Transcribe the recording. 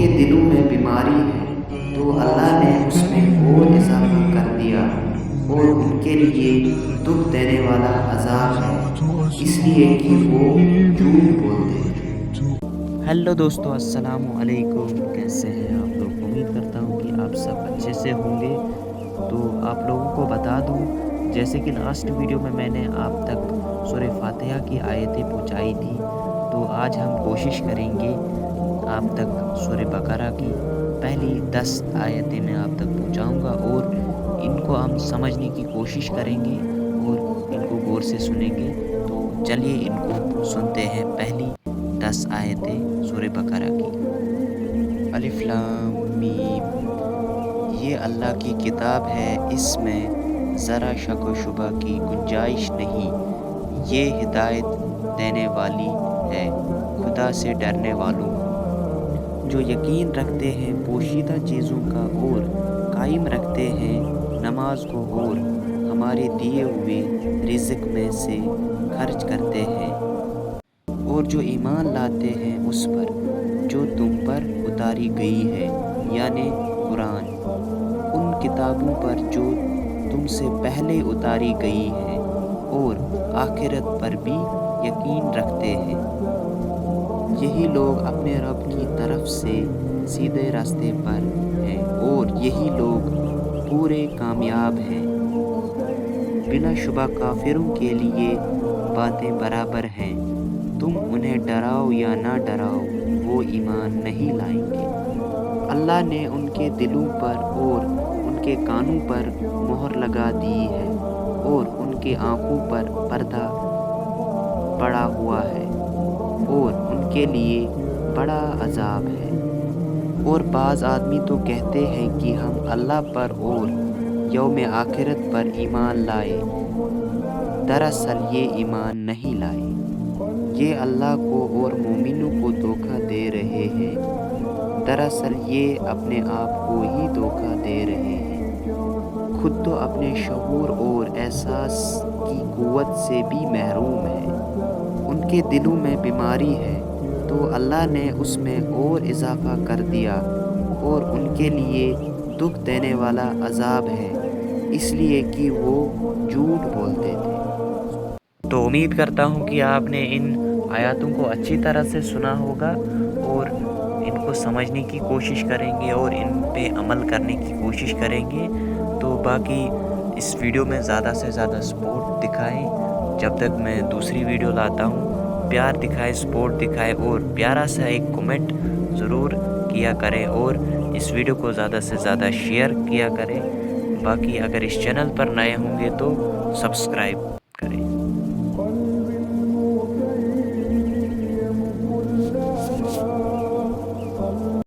उनके दिलों में बीमारी है तो अल्लाह ने उसमें और इजाफा कर दिया और उनके लिए दुख देने वाला अजाब है इसलिए कि वो झूठ बोलते थे। हेलो दोस्तों, अस्सलामु अलैकुम। कैसे हैं आप लोग? उम्मीद करता हूँ कि आप सब अच्छे से होंगे। तो आप लोगों को बता दूँ, जैसे कि लास्ट वीडियो में मैंने आप तक सूरह फातिहा की आयतें पहुँचाई थी, तो आज हम कोशिश करेंगे आप तक सूरह बकरा की पहली 10 आयतें मैं आप तक पहुँचाऊँगा और इनको हम समझने की कोशिश करेंगे और इनको गौर से सुनेंगे। तो चलिए इनको सुनते हैं। पहली 10 आयतें सूरह बकरा की। अलिफ लाम मीम, ये अल्लाह की किताब है, इसमें ज़रा शक व शुबा की गुंजाइश नहीं। ये हिदायत देने वाली है खुदा से डरने वालों को, जो यकीन रखते हैं पोशीदा चीज़ों का और कायम रखते हैं नमाज को और हमारे दिए हुए रिज़्क में से खर्च करते हैं, और जो ईमान लाते हैं उस पर जो तुम पर उतारी गई है, यानी कुरान, उन किताबों पर जो तुमसे पहले उतारी गई है, और आखिरत पर भी यकीन रखते हैं। यही लोग अपने रब की तरफ से सीधे रास्ते पर हैं और यही लोग पूरे कामयाब हैं। बिला शुबा काफिरों के लिए बातें बराबर हैं, तुम उन्हें डराओ या ना डराओ, वो ईमान नहीं लाएंगे। अल्लाह ने उनके दिलों पर और उनके कानों पर मोहर लगा दी है और उनके आँखों पर पर्दा पड़ा हुआ है और उनके लिए बड़ा अजाब है। और बाज़ आदमी तो कहते हैं कि हम अल्लाह पर और यौम आखिरत पर ईमान लाए, दरअसल ये ईमान नहीं लाए। ये अल्लाह को और मोमिनों को धोखा दे रहे हैं, दरअसल ये अपने आप को ही धोखा दे रहे हैं। खुद तो अपने शऊर और एहसास की कुव्वत से भी महरूम है। उनके दिलों में बीमारी है तो अल्लाह ने उसमें और इजाफा कर दिया और उनके लिए दुख देने वाला अजाब है इसलिए कि वो झूठ बोलते थे। तो उम्मीद करता हूँ कि आपने इन आयतों को अच्छी तरह से सुना होगा और इनको समझने की कोशिश करेंगे और इन पे अमल करने की कोशिश करेंगे। तो बाकी इस वीडियो में ज़्यादा से ज़्यादा सपोर्ट दिखाएं। जब तक मैं दूसरी वीडियो लाता हूँ, प्यार दिखाएं, सपोर्ट दिखाएं और प्यारा सा एक कमेंट ज़रूर किया करें और इस वीडियो को ज़्यादा से ज़्यादा शेयर किया करें। बाकी अगर इस चैनल पर नए होंगे तो सब्सक्राइब